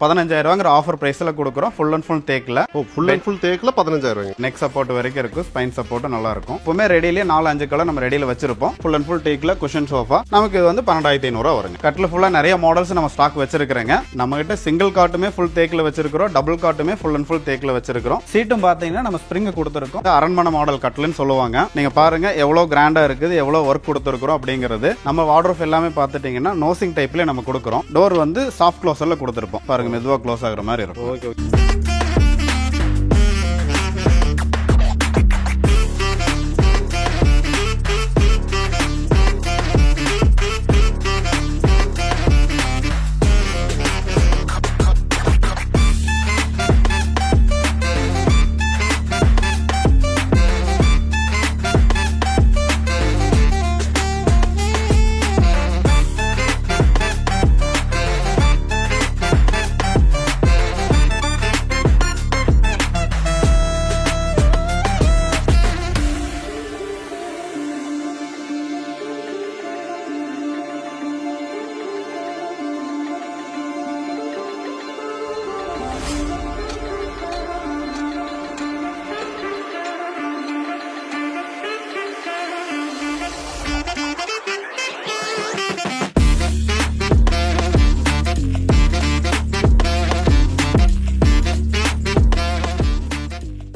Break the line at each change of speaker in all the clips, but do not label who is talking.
15000 offer பிரைஸ்ல கொடுக்குறோம். Full and full தேக்ல.
ஃபுல் அண்ட் ஃபுல் தேக்ல 15000.
நெக் சப்போர்ட் வரைக்கும் இருக்கு. ஸ்பைன் சப்போர்ட் நல்லா இருக்கும். எப்பவுமே ரெடியிலே 4-5 கலர் நம்ம ரெடியில வச்சிருப்போம். ஃபுல் அண்ட் ஃபுல் தேக்ல குஷன் சோஃபா நமக்கு இது வந்து 12500 வருங்க. கட்ல ஃபுல்லா நிறைய மாடல்ஸ் நம்ம ஸ்டாக் வச்சிருக்கிறேங்க. நம்ம கிட்ட சிங்கிள் காட்டுமே ஃபுல் தேக்ல வச்சிருக்கிறோம். டபுள் காட்டுமே ஃபுல் அண்ட் ஃபுல் தேக்ல வச்சிருக்கிறோம். சீட்டும் பாத்தீங்கன்னா நம்ம ஸ்ப்ரிங் கொடுத்துருக்கோம். அரண்மனை மாடல் கட்லன்னு சொல்லுவாங்க. நீங்க பாருங்க எவ்வளவு கிராண்டா இருக்குது, எவ்வளவு ஒர்க் கொடுத்துருக்கிறோம் அப்படிங்கிறது. நம்ம வார்ட்ரோப் எல்லாமே பாத்துட்டீங்கன்னா நோசிங் டைப்ல நம்ம கொடுக்குறோம். டோர் வந்து சாஃப்ட் க்ளோஸர்ல கொடுத்துருப்போம். பாருங்க மெதுவா க்ளோஸ் ஆகுற மாதிரி இருக்கும்.
ஓகே.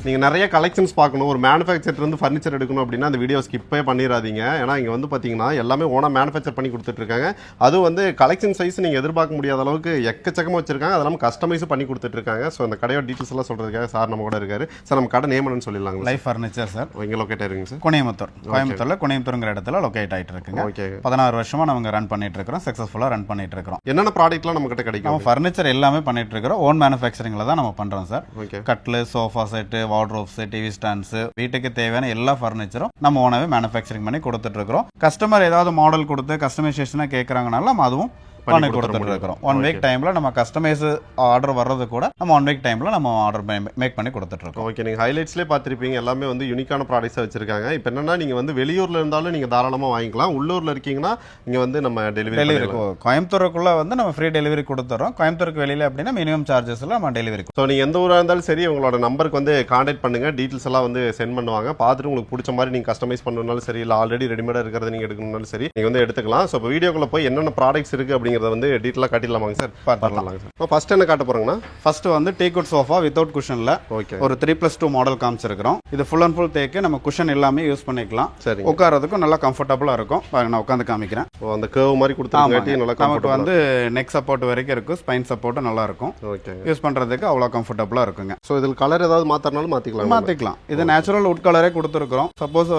நீங்க நிறைய கலெக்ஷன்ஸ் பார்க்கணும், ஒரு மேனுஃபேக்சர் இருந்து ஃபர்னிச்சர் எடுக்கணும் அப்படின்னா அந்த வீடியோ ஸ்கிப்பே பண்ணிடாதீங்க. ஏன்னா இங்க வந்து பாத்தீங்கன்னா எல்லாமே ஓனா மேனுஃபேக்சர் பண்ணி கொடுத்துட்டு இருக்காங்க. அது வந்து கலெக்ஷன் சைஸ் நீங்க எதிர்பார்க்க முடியாத அளவுக்கு எக்கச்சக்கமா வச்சிருக்காங்க. அதெல்லாம் கஸ்டமைஸ் பண்ணி கொடுத்துட்டு இருக்காங்க. ஸோ அந்த கடையோட டீட்டெயில்ஸ் எல்லாம் சொல்றதுக்காக சார் நம்ம கூட இருக்காரு. சார் நம்ம கடை நேம் என்னன்னு சொல்லிடலாங்க?
Life furniture sir.
எங்க லொகேட் ஆயிருங்க சார்?
கோயம்புத்தூர். கோயம்புத்தூர்ங்கிற இடத்துல லொகேட் ஆயிட்டு இருக்குங்க.
ஓகே.
16 வருஷமா நம்ம ரன் பண்ணிட்டு இருக்கோம். சக்சஸ்ஃபுல்லா ரன் பண்ணிட்டு இருக்கோம்.
என்னென்ன ப்ராடக்ட்லாம் நம்ம கிட்ட கிடைக்கும்?
நம்ம ஃபர்னிச்சர் எல்லாமே பண்ணிட்டு இருக்கிறோம். ஓன் மேனுஃபேக்சரிங்ல தான் நம்ம பண்றோம் சார்.
ஓகே.
கட்லு, sofa set, wardrobes, TV stands, வீட்டுக்கு தேவையான எல்லா ஃபர்னிச்சரும் நம்ம ஓனாவே மேனுஃபேக்சரிங் பண்ணி கொடுத்துட்டு இருக்கிறோம். கஸ்டமர் ஏதாவது மாடல் கொடுத்து கஸ்டமைசேஷனா கேட்கறாங்கனால நம்ம அதுவும் பண்ணி கொடுத்துட்டு இருக்கிறோம். 1 வீக் டைம்ல நம்ம கஸ்டமைஸ் ஆர்டர் வர்றது கூட நம்ம 1 வீக் டைம்ல நம்ம ஆர்டர் மேக் பண்ணி கொடுத்துட்டு இருக்கோம்.
ஓகே. நீங்க ஹைலைட்ஸ்லயே பார்த்திருப்பீங்க எல்லாமே வந்து யூனிக்கான ப்ராடக்ட்ஸா வச்சிருக்காங்க. இப்போ என்னன்னா நீங்க வந்து வெளியூர்ல இருந்தாலும் நீங்க தாராளமா வாங்கிக்கலாம். உள்ளூர்ல இருக்கீங்கன்னா இங்க வந்து நம்ம டெலிவரி
கோயம்புத்தூருக்குள்ள வந்து நம்ம ஃப்ரீ டெலிவரி கொடுத்துறோம். கோயம்புத்தூருக்கு வெளியில அப்படின்னா மினிமம் சார்ஜஸ்ல நம்ம டெலிவரி.
ஸோ நீங்க எந்த ஊரா இருந்தாலும் சரி உங்களோட நம்பருக்கு வந்து கான்டாக்ட் பண்ணுங்க. டீட்டெயில்ஸ் எல்லாம் வந்து சென்ட் பண்ணுவாங்க. பார்த்துட்டு உங்களுக்கு பிடிச்ச மாதிரி நீங்க கஸ்டமைஸ் பண்ணணும்னாலும் சரி, இல்லை ஆல்ரெடி ரெடிமேடா இருக்கிறத நீங்க எடுக்கணும்னாலும் சரி நீங்க வந்து எடுத்துக்கலாம். ஸோ இப்போ வீடியோக்குள்ள போய் என்னென்ன ப்ராடக்ட்ஸ் இருக்கு அப்படிங்கறத வந்து டீட்டெயிலா காட்டிடலாமாங்க சார்?
பார்த்துடலாம்
சார். இப்போ ஃபர்ஸ்ட் என்ன காட்ட போறோம்னா,
ஃபர்ஸ்ட் வந்து டீக்வுட் சோஃபா வித்அவுட் குஷன்ல
ஓகே
ஒரு 3+2 மாடல் காமிச்சிருக்கிறோம். இது ஃபுல் அண்ட் ஃபுல் தேக்கு. நம்ம குஷன் எல்லாமே யூஸ் பண்ணிக்கலாம்.
சரி.
உட்காரதுக்கும் நல்லா கம்ஃபர்டபுளா இருக்கும். நான் உட்காந்து காமிக்கிறேன்.
அந்த கர்வ் மாதிரி கொடுத்துருக்காட்டி நல்லா
நமக்கு வந்து நெக் சப்போர்ட் வரைக்கும் இருக்கும். ஸ்பைன் சப்போர்ட் நல்லா இருக்கும்.
ஓகே.
யூஸ் பண்றதுக்கு அவ்வளவு கம்ஃபர்டபுளா இருக்குங்க.
ஸோ இதில் கலர் ஏதாவது மாத்திரனாலும் மாத்திக்கலாம்.
இது நேச்சுரல் வுட் கலரே கொடுத்துருக்கோம். சப்போஸ்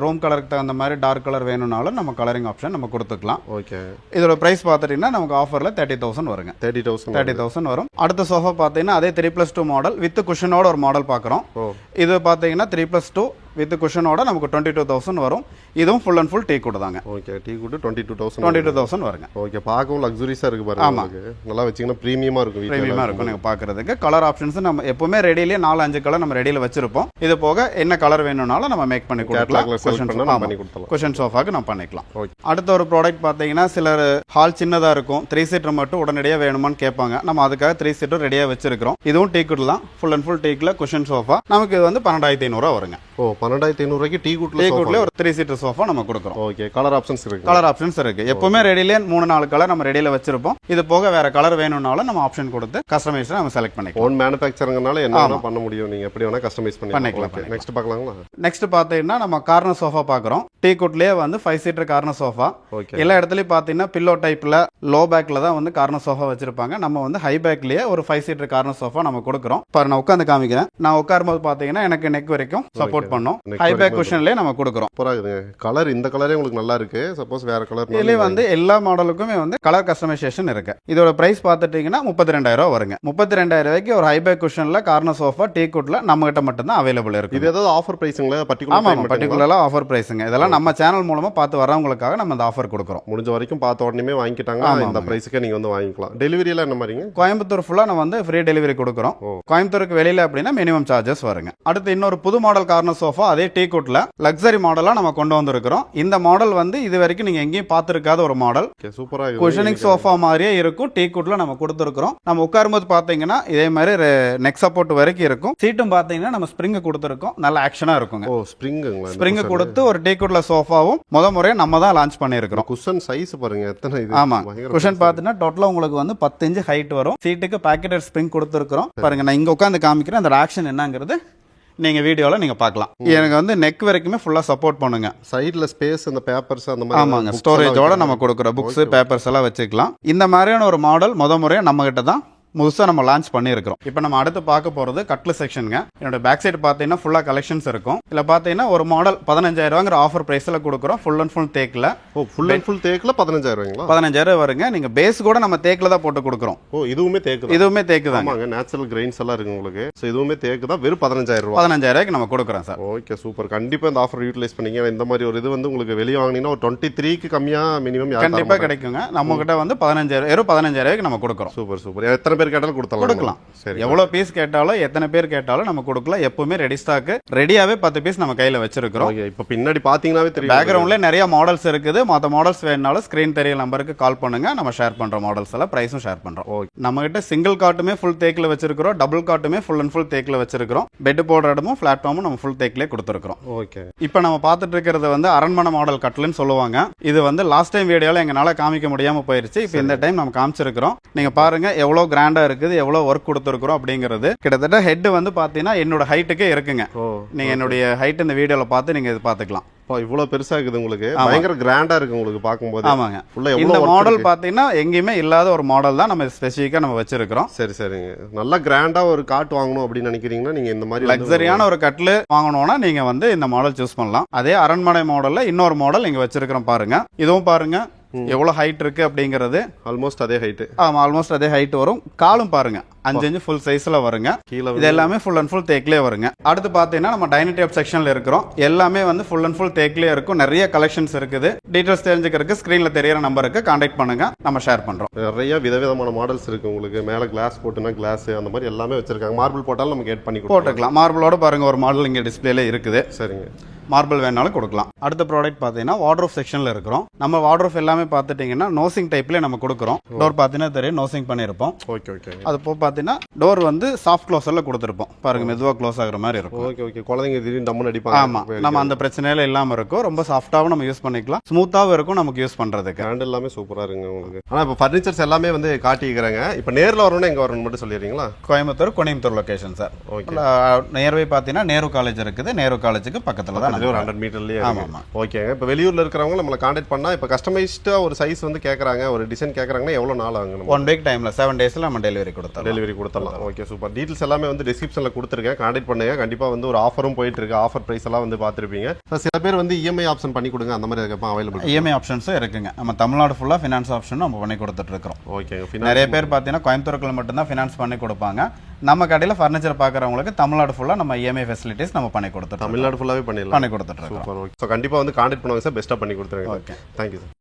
ரூம் கலருக்கு தகுந்த மாதிரி டார்க் கலர் வேணும்னாலும் நம்ம கலரிங் ஆப்ஷன் நம்ம கொடுத்துக்கலாம்.
ஓகே.
இதோட பிரைஸ் பாத்துட்டீங்கன்னா நமக்கு ஆஃபர்ல 30,000 வருங்க. 30,000 வரும். அடுத்த சோஃபா பாத்தீங்கன்னா அதே 3+2 மாடல் வித் குஷனோட ஒரு மாடல் பாக்குறோம். இது பாத்தீங்கன்னா 3+2 வித் குஷனோட நமக்கு 22,000 வரும். இதுவும் ஃபுல் அண்ட் ஃபுல் டீ கூட தாங்க.
ஓகே. டீ கூட 22,000
வருங்க.
ஓகே. பார்க்கவும் லக்ஸுரியஸா இருக்கு பாருங்க.
ஆமா.
நல்லா வச்சீங்கன்னா பிரீமியமா இருக்கும்.
பிரீமியமா இருக்கும் நீங்க பாக்குறதுக்கு. கலர் ஆப்ஷன்ஸ் நம்ம எப்பவுமே ரெடியிலே 4-5 கலர் நம்ம ரெடியில வச்சிருப்போம். இது போக என்ன கலர் வேணும்னாலும் நம்ம மேக் பண்ணி கொடுக்கலாம். குஷன் சோஃபாக்கு நம்ம பண்ணிக்கலாம். அடுத்த ஒரு ப்ராடக்ட் பாத்தீங்கன்னா சிலர் ஹால் சின்னதா இருக்கும், 3 சீட்டர் மட்டும் உடனடியாக வேணுமான்னு கேட்பாங்க. நம்ம அதுக்காக 3 சீட்டர் ரெடியா வச்சிருக்கிறோம். இதுவும் டீக்குட் தான். ஃபுல் அண்ட் ஃபுல் டீக்ல குஷன் சோஃபா நமக்கு இது வந்து 12,500 வருங்க.
12,500
டீக்குட்ல ஒரு 3 சீட்டர் சோஃபா நம்ம கொடுக்குறோம்.
ஓகே. கலர் ஆப்ஷன்ஸ் இருக்கு.
எப்பவுமே ரெடியிலே 3-4 கலர் நம்ம ரெடியில வச்சிருப்போம். இது போக வேற கலர் வேணும்னாலும் நம்ம ஆப்ஷன் கொடுத்து கஸ்டமைஸ் நம்ம செலக்ட் பண்ணிக்கலாம்.
ஓன் மேனுஃபேக்சரிங்னால என்ன வேணா பண்ண முடியும். நீங்க எப்படி வேணா கஸ்டமைஸ் பண்ணிக்கலாம். நெக்ஸ்ட் பார்க்கலாங்களா?
நெக்ஸ்ட் பாத்தீங்கன்னா நம்ம கார்னர் சோஃபா பாக்குறோம். டீக்குட்லயே வந்து 5 சீட்டர் கார்னர் சோஃபா. எல்லா இடத்துலயும் பாத்தீங்கன்னா பில்லோ டைப்ல லோ பேக்ல தான் வந்து கார்னர் சோஃபா வச்சிருப்பாங்க. நம்ம வந்து ஹை பேக்லயே ஒரு 5 சீட்டர் கார்னர் சோஃபா நம்ம கொடுக்குறோம். பாரு நான் உட்காந்து காமிக்கிறேன். நான் உட்காரும்போது பாத்தீங்கன்னா எனக்கு நெக் வரைக்கும் சப்போர்ட் பண்ணும். ஹை பேக் குஷன்லயே நம்ம கொடுக்குறோம்.
கலர் இந்த கலரே உங்களுக்கு நல்லா இருக்கு. சப்போஸ் வேற கலர்
இதுலயே வந்து எல்லா மாடலுக்குமே வந்து கலர் கஸ்டமைசேஷன் இருக்கு. இதோட பிரைஸ் பாத்துட்டீங்கன்னா 32,000 வருங்க. 32,000 ஒரு ஹை பேக் குஷன்ல கார்னர் சோஃபா டீக்குட்ல நம்ம கிட்ட மட்டும் தான் அவைலபிள் இருக்கு.
இது ஏதாவது ஆஃபர் பிரைஸ்ங்களா?
பர்టిక్యులரா ஆஃபர் பிரைஸ்ங்க. இதெல்லாம் நம்ம சேனல் மூலமா பார்த்து வரவங்களுக்காக நம்ம இந்த ஆஃபர் கொடுக்குறோம்.
முடிஞ்ச வரைக்கும் பார்த்த உடனே வாங்கிட்டாங்க. இந்த பிரைஸ்க்கு நீங்க வந்து வாங்கிக்கலாம். டெலிவரி எல்லாம் என்ன மாதிரிங்க?
கோயம்புத்தூர் ஃபுல்லா நம்ம வந்து ஃப்ரீ டெலிவரி கொடுக்குறோம். கோயம்புத்தூருக்கு வெளியில அப்படின்னா மினிமம் சார்ஜஸ் வருங்க. அடுத்து இன்னொரு புது மாடல் கார்னர் சோஃபா சோஃபா அதே டீ குட்ல லக்ஸரி மாடலா நம்ம கொண்டு வந்திருக்கிறோம். இந்த மாடல் வந்து இது வரைக்கும் நீங்க எங்கேயும் பார்த்திருக்காத ஒரு மாடல்.
சூப்பரா
குஷனிங் சோஃபா மாதிரியே இருக்கும். டீ குட்ல நம்ம கொடுத்துருக்கோம். நம்ம உட்காரும்போது பாத்தீங்கன்னா இதே மாதிரி நெக் சப்போர்ட் வரைக்கும் இருக்கும். சீட்டும் பாத்தீங்கன்னா நம்ம ஸ்ப்ரிங் கொடுத்துருக்கோம். நல்ல ஆக்ஷனா இருக்குங்க. ஸ்ப்ரிங் கொடுத்து ஒரு டீ குட்ல சோஃபாவும் முறையா நம்ம தான் லான்ச் பண்ணியிருக்கிறோம்.
குஷன் சைஸ் பாருங்க எத்தனை இது.
ஆமா, குஷன் பாத்தீங்கன்னா டோட்டலா உங்களுக்கு வந்து 10 இன்ச் ஹைட் வரும். சீட்டுக்கு பாக்கெட்டட் ஸ்ப்ரிங் கொடுத்துருக்கோம். பாருங்க, நான் இங்க உட்காந்து காமிக்கிறேன். அந்த ஆக்ஷன் என்னங்கிறது நீங்க வீடியோல நீங்க பார்க்கலாம். எனக்கு வந்து நெக் வரைக்குமே ஃபுல்லா சப்போர்ட் பண்ணுங்க.
சைடுல ஸ்பேஸ் அந்த பேப்பர்ஸ் அந்த மாதிரி.
ஆமாங்க, ஸ்டோரேஜோட நம்ம கொடுக்குற புக்ஸ் பேப்பர்ஸ் எல்லாம் வச்சுக்கலாம். இந்த மாதிரியான ஒரு மாடல் முறையா நம்ம கிட்ட தான் முழுசாக நம்ம லான்ச் பண்ணியிருக்கிறோம். இப்போ நம்ம அடுத்து பார்க்க போகிறது கட்லு செக்ஷனுங்க. என்னோட பேக் சைடு பார்த்தீங்கன்னா ஃபுல்லாக கலெக்ஷன்ஸ் இருக்கும். இதில் பார்த்தீங்கன்னா ஒரு மாடல் 15,000 ஆஃபர் ப்ரைஸில் கொடுக்குறோம். ஃபுல் அண்ட் ஃபுல் தேக்கில்.
ஃபுல் அண்ட் ஃபுல் தேக்கில் 15,000
15,000 வருங்க. நீங்கள் பேஸ் கூட நம்ம தேக்கில் தான் போட்டு கொடுக்குறோம்.
இதுவுமே தேக்கு.
இதுவுமே தேக்கு தான்.
ஆமாங்க, நேச்சுரல் கிரெயின்ஸ் எல்லாம் இருக்கு உங்களுக்கு. ஸோ இதுவுமே தேக்கு தான். வெறும் 15,000.
15,000 நம்ம கொடுக்குறோம் சார்.
Okay, super. கண்டிப்பாக இந்த ஆஃபர் யூட்டிலைஸ் பண்ணிங்க. இந்த மாதிரி ஒரு இது வந்து உங்களுக்கு வெளியே வாங்கினீங்கன்னா ஒரு 23க்கு கம்மியாக மினிமம்
கண்டிப்பாக கிடைக்குங்க. நம்ம கிட்ட வந்து 15,000 நம்ம கொடுக்குறோம்.
Super super. எத்தனை பேர் கேட்டாலும் கொடுத்தலாம்.
சரி, எவ்வளவு பீஸ் கேட்டாலும் எத்தனை பேர் கேட்டாலும் நம்ம கொடுக்கலாம். எப்பவுமே ரெடி ஸ்டாக், ரெடியாவே 10 பீஸ் நம்ம கையில வச்சிருக்கிறோம்.
இப்ப பின்னாடி பாத்தீங்கன்னாவே தெரியும்.
பேக்ரவுண்ட்ல நிறைய மாடல்ஸ் இருக்குது. மற்ற மாடல்ஸ் வேணும்னாலும் ஸ்கிரீன் தெரிய நம்பருக்கு கால் பண்ணுங்க. நம்ம ஷேர் பண்ற மாடல்ஸ் எல்லாம் பிரைஸும் ஷேர் பண்றோம். நம்ம கிட்ட சிங்கிள் காட்டுமே ஃபுல் தேக்கில் வச்சிருக்கிறோம். டபுள் காட்டுமே ஃபுல் அண்ட் ஃபுல் தேக்கில் வச்சிருக்கிறோம். பெட் போடுற இடமும் பிளாட்ஃபார்மும் நம்ம ஃபுல் தேக்கிலே கொடுத்துருக்கோம்.
ஓகே,
இப்போ நம்ம பார்த்துட்டு இருக்கிறது வந்து அரண்மனை மாடல் கட்லுன்னு சொல்லுவாங்க. இது வந்து லாஸ்ட் டைம் வீடியோல எங்களால காமிக்க முடியாம போயிருச்சு. இப்போ இந்த டைம் நம்ம காமிச்சிருக்கிறோம். நீங்க பாருங்க எவ்வளவு கிராண்டா இருக்குது, எவ்வளவு ஒர்க் கொடுத்துருக்கிறோம் அப்படிங்கிறது. கிட்டத்தட்ட ஹெட் வந்து பாத்தீங்கன்னா என்னோட ஹைட்டுக்கே இருக்குங்க. நீங்க என்னுடைய ஹைட் இந்த வீடியோல பார்த்து நீங்க இது பாத்துக்கலாம்.
இவ்வளவு பெருசா இருக்குது உங்களுக்கு. பயங்கர கிராண்டா இருக்கு உங்களுக்கு பாக்கும்போது.
ஆமாங்க, இந்த மாடல் பாத்தீங்கன்னா எங்கேயுமே இல்லாத ஒரு மாடல் தான் நம்ம ஸ்பெசிஃபிக்கா நம்ம வச்சிருக்கிறோம்.
சரி சரிங்க. நல்லா கிராண்டா ஒரு காட் வாங்கணும் அப்படின்னு நினைக்கிறீங்கன்னா நீங்க இந்த மாதிரி
லக்ஸரியான ஒரு கட்லு வாங்கணும்னா நீங்க வந்து இந்த மாடல் சூஸ் பண்ணலாம். அதே அரண்மனை மாடல்ல இன்னொரு மாடல் இங்க வச்சிருக்கிறோம் பாருங்க. இதுவும் பாருங்க எவ்வளவு ஹைட் இருக்கு அப்படிங்கிறது.
ஆல்மோஸ்ட் அதே ஹைட்.
ஆமா, ஆல்மோஸ்ட் அதே ஹைட் வரும். காலும் பாருங்க 5 இன்ச் ஃபுல் சைஸ்ல வருங்க. இது எல்லாமே ஃபுல் அண்ட் ஃபுல் தேக்லயே வருங்க. அடுத்து பாத்தீங்கன்னா நம்ம டைனிங் டேபிள் செக்ஷன்ல இருக்கிறோம். எல்லாமே வந்து ஃபுல் அண்ட் ஃபுல் தேக்லயே இருக்கும். நிறைய கலெக்ஷன்ஸ் இருக்குது. டீடைல்ஸ் தெரிஞ்சுக்கிறதுக்கு ஸ்கிரீன்ல தெரியற நம்பருக்கு கான்டாக்ட் பண்ணுங்க. நம்ம ஷேர் பண்றோம்.
நிறைய விதவிதமான மாடல்ஸ் இருக்கு உங்களுக்கு. மேல கிளாஸ் போட்டுனா கிளாஸ் அந்த மாதிரி எல்லாமே வச்சிருக்காங்க. மார்பிள் போட்டாலும் நமக்கு ஏட் பண்ணி
போட்டுக்கலாம். மார்பிளோட பாருங்க ஒரு மாடல் இங்க டிஸ்பிளேல இருக்குது.
சரிங்க,
மார்பிள் வேணாலும் கொடுக்கலாம். அடுத்த ப்ராடக்ட் பார்த்தீங்கன்னா வார்ட்ரோப் செக்ஷன்ல இருக்கிறோம். நம்ம வார்ட்ரோப் எல்லாமே பார்த்துட்டீங்கன்னா நோசிங் டைப்ல நம்ம கொடுக்குறோம். டோர் பார்த்தீங்கன்னா தெரியும், நோசிங் பண்ணியிருப்போம்.
Okay okay.
அது போக பார்த்தீங்கன்னா டோர் வந்து சாஃப்ட் க்ளோஸர்ல கொடுத்துருப்போம். பாருங்க, மெதுவா க்ளோஸ் ஆகுற மாதிரி இருக்கும்.
Okay okay. குழந்தைங்க திடீர்னு டம்னு அடிப்பாங்க.
ஆமா, நம்ம அந்த பிரச்சனையில இல்லாம இருக்கும். ரொம்ப சாஃப்டாவும் நம்ம யூஸ் பண்ணிக்கலாம். ஸ்மூத்தாவும் இருக்கும் நமக்கு யூஸ் பண்றதுக்கு.
ஹேண்டில் எல்லாமே சூப்பரா இருக்குங்க உங்களுக்கு. ஆனா இப்போ ஃபர்னிச்சர்ஸ் எல்லாமே வந்து காட்டிக்கிறாங்க. இப்போ நேர்ல வரணும்னா எங்க வரணும் மட்டும் சொல்லிடுறீங்களா?
Coimbatore location sir. நியர்பை பார்த்தீங்கன்னா நேரு காலேஜ் இருக்குது. நேரு காலேஜுக்கு பக்கத்துல தான் ஒரு
100 மீட்டர்ல. ஓகேங்க. இப்போ வெளியூர்ல இருக்கிறவங்க நம்மள கான்டாக்ட் பண்ணா இப்போ கஸ்டமைஸ்டா ஒரு சைஸ் வந்து கேக்குறாங்க, ஒரு டிசைன் கேக்குறாங்கன்னா எவ்வளவு நாள் ஆகும்?
1 வீக் டைம்ல 7 டேஸ்ல நம்ம டெலிவரி கொடுத்துடலாம்.
Okay, super. டீடைல்ஸ் எல்லாமே வந்து டிஸ்கிரிப்ஷன்ல கொடுத்துருக்கேன். கான்டாக்ட் பண்ணுங்க. கண்டிப்பா வந்து ஒரு ஆஃபரும் போயிட்டு இருக்கு. ஆஃபர் பிரைஸ் எல்லாம் வந்து பாத்துருப்பீங்க. சில பேர் வந்து இஎம்ஐ ஆப்ஷன் பண்ணி கொடுங்க, அந்த மாதிரி இருக்கப்ப அவைலபிள்.
இஎம்ஐ ஆப்ஷன்ஸும் இருக்குங்க. நம்ம தமிழ்நாடு ஃபுல்லா ஃபினான்ஸ் ஆப்ஷன் நம்ம பண்ணி கொடுத்துட்டு இருக்கோம்.
ஓகே.
நிறைய பேர் பார்த்தீங்கன்னா கோயம்புத்தூர்ல மட்டும் தான் ஃபினான்ஸ் பண்ணி கொடுப்பாங்க. நம்ம கடையில் ஃபர்னிச்சர் பார்க்குறவங்களுக்கு தமிழ்நாடு ஃபுல்லா நம்ம இஎம்ஐ ஃபெசிலிட்டிஸ் நம்ம பண்ணி கொடுத்துருக்கோம்.
தமிழ்நாடு ஃபுல்லாவே பண்ணி கொடுத்துட்டு இருக்கோம்.
சூப்பர்.
ஓகே. ஸோ கண்டிப்பா வந்து கான்டாக்ட் பண்ணுவாங்க சார். பெஸ்ட்டாக பண்ணி கொடுத்துருங்க.
Okay,
thank you sir.